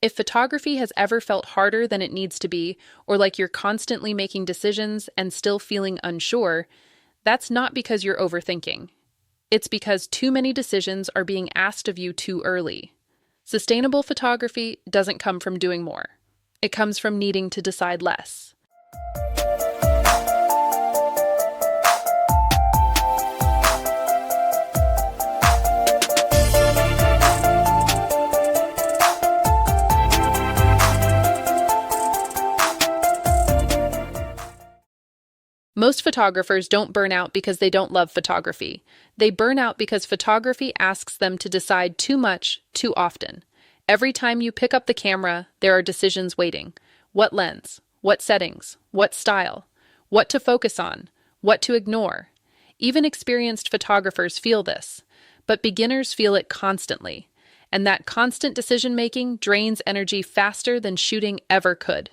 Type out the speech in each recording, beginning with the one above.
If photography has ever felt harder than it needs to be, or like you're constantly making decisions and still feeling unsure, that's not because you're overthinking. It's because too many decisions are being asked of you too early. Sustainable photography doesn't come from doing more. It comes from needing to decide less. Most photographers don't burn out because they don't love photography. They burn out because photography asks them to decide too much, too often. Every time you pick up the camera, there are decisions waiting. What lens? What settings? What style? What to focus on? What to ignore? Even experienced photographers feel this, but beginners feel it constantly. And that constant decision-making drains energy faster than shooting ever could.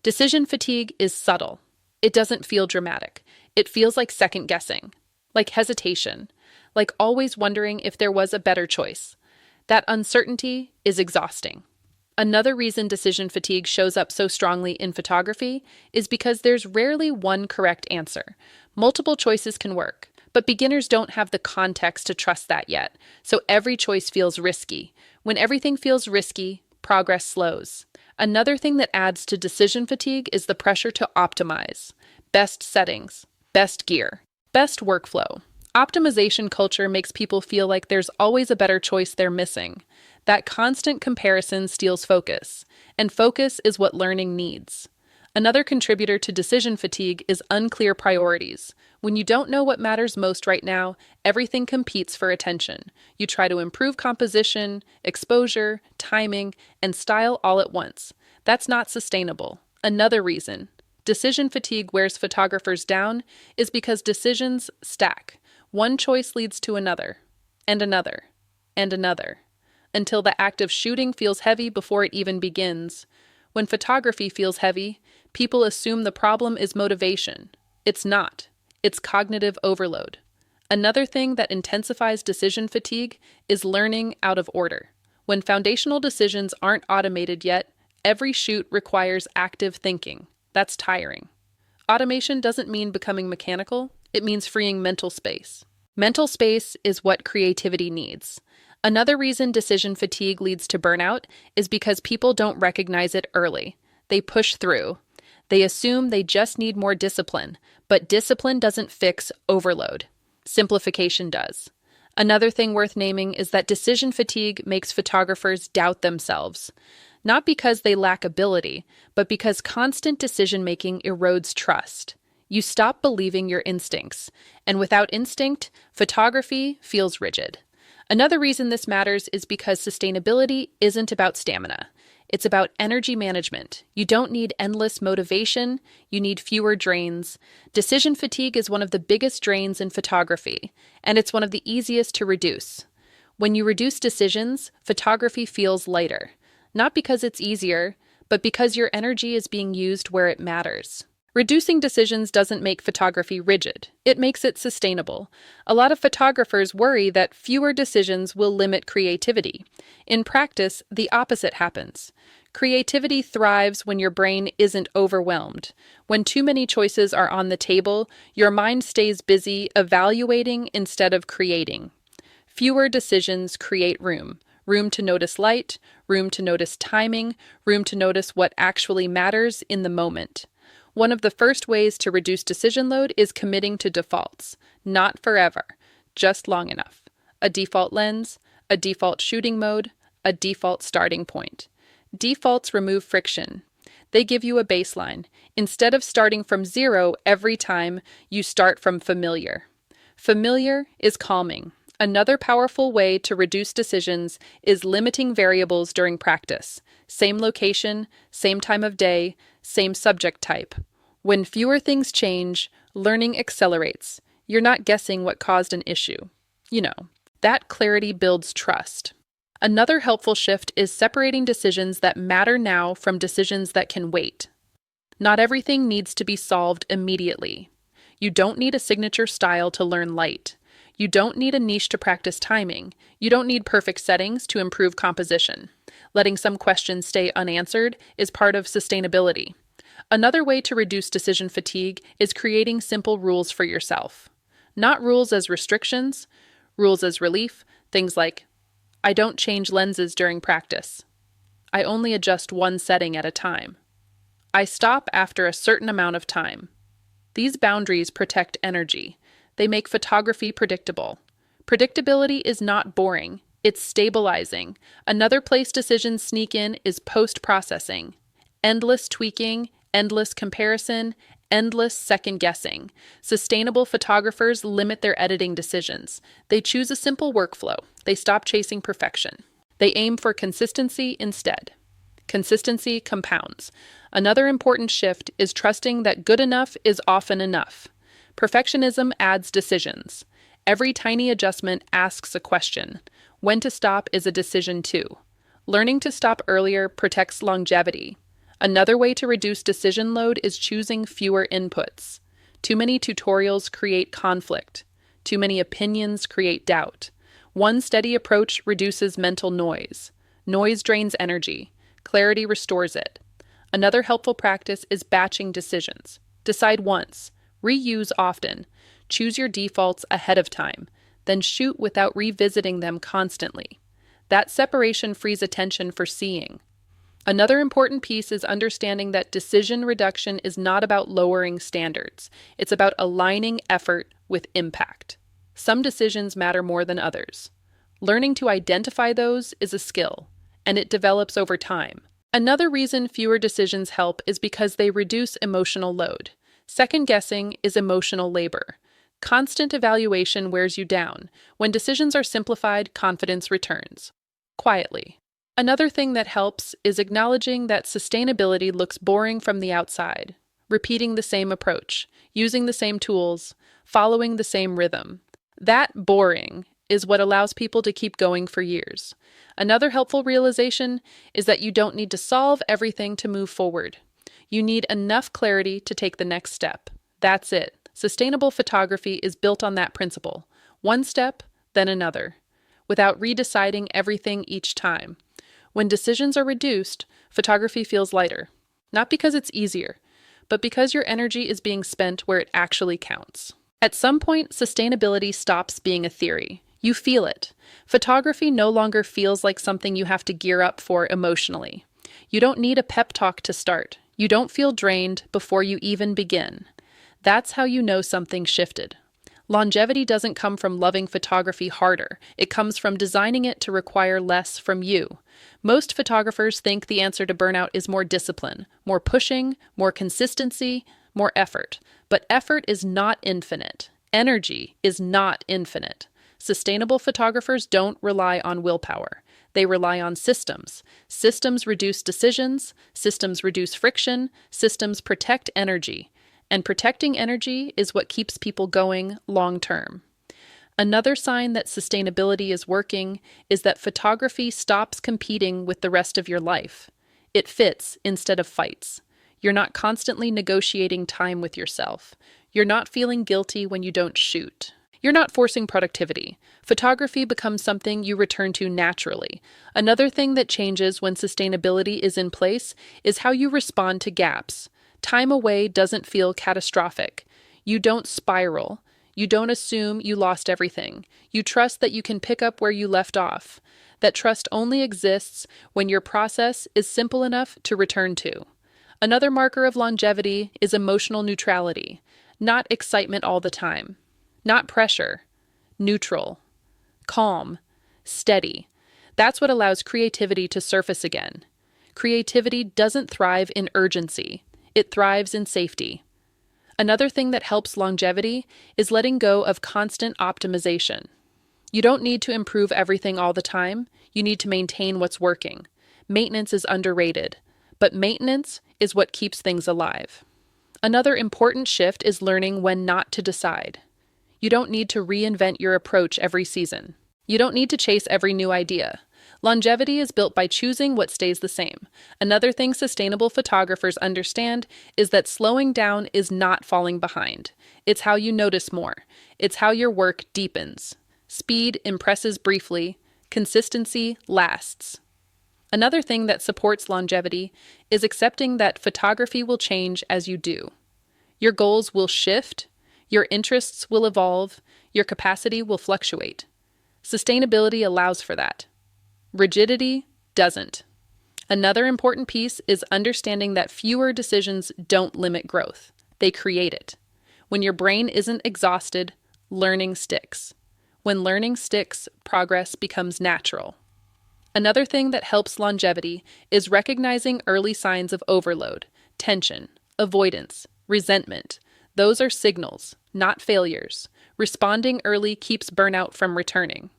Decision fatigue is subtle. It doesn't feel dramatic. It feels like second guessing, like hesitation, like always wondering if there was a better choice. That uncertainty is exhausting. Another reason decision fatigue shows up so strongly in photography is because there's rarely one correct answer. Multiple choices can work, but beginners don't have the context to trust that yet, so every choice feels risky. When everything feels risky, progress slows. Another thing that adds to decision fatigue is the pressure to optimize. Best settings, best gear, best workflow. Optimization culture makes people feel like there's always a better choice they're missing. That constant comparison steals focus, and focus is what learning needs. Another contributor to decision fatigue is unclear priorities. When you don't know what matters most right now, everything competes for attention. You try to improve composition, exposure, timing, and style all at once. That's not sustainable. Another reason decision fatigue wears photographers down is because decisions stack. One choice leads to another, and another, and another, until the act of shooting feels heavy before it even begins. When photography feels heavy, people assume the problem is motivation. It's not. It's cognitive overload. Another thing that intensifies decision fatigue is learning out of order. When foundational decisions aren't automated yet, every shoot requires active thinking. That's tiring. Automation doesn't mean becoming mechanical, it means freeing mental space. Mental space is what creativity needs. Another reason decision fatigue leads to burnout is because people don't recognize it early. They push through. They assume they just need more discipline, but discipline doesn't fix overload. Simplification does. Another thing worth naming is that decision fatigue makes photographers doubt themselves. Not because they lack ability, but because constant decision-making erodes trust. You stop believing your instincts, and without instinct, photography feels rigid. Another reason this matters is because sustainability isn't about stamina. It's about energy management. You don't need endless motivation, you need fewer drains. Decision fatigue is one of the biggest drains in photography, and it's one of the easiest to reduce. When you reduce decisions, photography feels lighter. Not because it's easier, but because your energy is being used where it matters. Reducing decisions doesn't make photography rigid. It makes it sustainable. A lot of photographers worry that fewer decisions will limit creativity. In practice, the opposite happens. Creativity thrives when your brain isn't overwhelmed. When too many choices are on the table, your mind stays busy evaluating instead of creating. Fewer decisions create room. Room to notice light, room to notice timing, room to notice what actually matters in the moment. One of the first ways to reduce decision load is committing to defaults. Not forever, just long enough. A default lens, a default shooting mode, a default starting point. Defaults remove friction. They give you a baseline. Instead of starting from zero every time, you start from familiar. Familiar is calming. Another powerful way to reduce decisions is limiting variables during practice. Same location, same time of day, same subject type. When fewer things change, learning accelerates. You're not guessing what caused an issue. That clarity builds trust. Another helpful shift is separating decisions that matter now from decisions that can wait. Not everything needs to be solved immediately. You don't need a signature style to learn light. You don't need a niche to practice timing. You don't need perfect settings to improve composition. Letting some questions stay unanswered is part of sustainability. Another way to reduce decision fatigue is creating simple rules for yourself. Not rules as restrictions, rules as relief, things like, I don't change lenses during practice. I only adjust one setting at a time. I stop after a certain amount of time. These boundaries protect energy. They make photography predictable. Predictability is not boring, it's stabilizing. Another place decisions sneak in is post-processing. Endless tweaking, endless comparison, endless second-guessing. Sustainable photographers limit their editing decisions. They choose a simple workflow. They stop chasing perfection. They aim for consistency instead. Consistency compounds. Another important shift is trusting that good enough is often enough. Perfectionism adds decisions. Every tiny adjustment asks a question. When to stop is a decision too. Learning to stop earlier protects longevity. Another way to reduce decision load is choosing fewer inputs. Too many tutorials create conflict. Too many opinions create doubt. One steady approach reduces mental noise. Noise drains energy. Clarity restores it. Another helpful practice is batching decisions. Decide once. Reuse often. Choose your defaults ahead of time. Then shoot without revisiting them constantly. That separation frees attention for seeing. Another important piece is understanding that decision reduction is not about lowering standards. It's about aligning effort with impact. Some decisions matter more than others. Learning to identify those is a skill, and it develops over time. Another reason fewer decisions help is because they reduce emotional load. Second guessing is emotional labor. Constant evaluation wears you down. When decisions are simplified, confidence returns. Quietly. Another thing that helps is acknowledging that sustainability looks boring from the outside. Repeating the same approach, using the same tools, following the same rhythm. That boring is what allows people to keep going for years. Another helpful realization is that you don't need to solve everything to move forward. You need enough clarity to take the next step. That's it. Sustainable photography is built on that principle. One step, then another, without redeciding everything each time. When decisions are reduced, photography feels lighter. Not because it's easier, but because your energy is being spent where it actually counts. At some point, sustainability stops being a theory. You feel it. Photography no longer feels like something you have to gear up for emotionally. You don't need a pep talk to start. You don't feel drained before you even begin. That's how you know something shifted. Longevity doesn't come from loving photography harder. It comes from designing it to require less from you. Most photographers think the answer to burnout is more discipline, more pushing, more consistency, more effort. But effort is not infinite. Energy is not infinite. Sustainable photographers don't rely on willpower. They rely on systems. Systems reduce decisions, systems reduce friction, systems protect energy. And protecting energy is what keeps people going long term. Another sign that sustainability is working is that photography stops competing with the rest of your life. It fits instead of fights. You're not constantly negotiating time with yourself. You're not feeling guilty when you don't shoot. You're not forcing productivity. Photography becomes something you return to naturally. Another thing that changes when sustainability is in place is how you respond to gaps. Time away doesn't feel catastrophic. You don't spiral. You don't assume you lost everything. You trust that you can pick up where you left off. That trust only exists when your process is simple enough to return to. Another marker of longevity is emotional neutrality. Not excitement all the time. Not pressure. Neutral. Calm. Steady. That's what allows creativity to surface again. Creativity doesn't thrive in urgency. It thrives in safety. Another thing that helps longevity is letting go of constant optimization. You don't need to improve everything all the time. You need to maintain what's working. Maintenance is underrated, but maintenance is what keeps things alive. Another important shift is learning when not to decide. You don't need to reinvent your approach every season. You don't need to chase every new idea. Longevity is built by choosing what stays the same. Another thing sustainable photographers understand is that slowing down is not falling behind. It's how you notice more. It's how your work deepens. Speed impresses briefly, consistency lasts. Another thing that supports longevity is accepting that photography will change as you do. Your goals will shift, your interests will evolve, your capacity will fluctuate. Sustainability allows for that. Rigidity doesn't. Another important piece is understanding that fewer decisions don't limit growth, they create it. When your brain isn't exhausted, learning sticks. When learning sticks, progress becomes natural. Another thing that helps longevity is recognizing early signs of overload, tension, avoidance, resentment. Those are signals, not failures. Responding early keeps burnout from returning.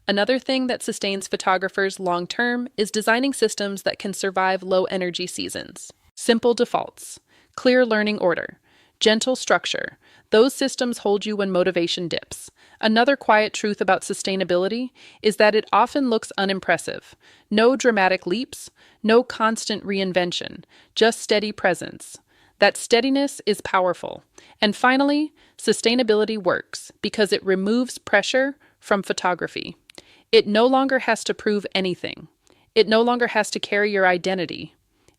Another thing that sustains photographers long term is designing systems that can survive low energy seasons. Simple defaults, clear learning order, gentle structure. Those systems hold you when motivation dips. Another quiet truth about sustainability is that it often looks unimpressive. No dramatic leaps, no constant reinvention, just steady presence. That steadiness is powerful. And finally, sustainability works because it removes pressure from photography. It no longer has to prove anything. It no longer has to carry your identity.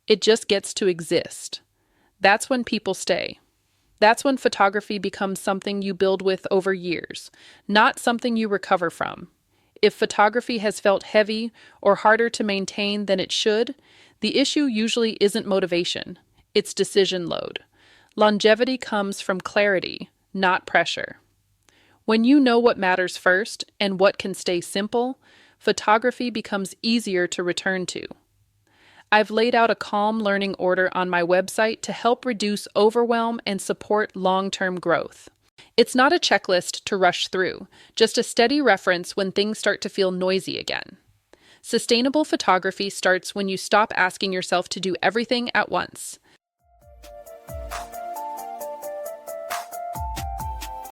It just gets to exist. That's when people stay. That's when photography becomes something you build with over years, not something you recover from. If photography has felt heavy or harder to maintain than it should, the issue usually isn't motivation, it's decision load. Longevity comes from clarity, not pressure. When you know what matters first and what can stay simple, photography becomes easier to return to. I've laid out a calm learning order on my website to help reduce overwhelm and support long-term growth. It's not a checklist to rush through, just a steady reference when things start to feel noisy again. Sustainable photography starts when you stop asking yourself to do everything at once.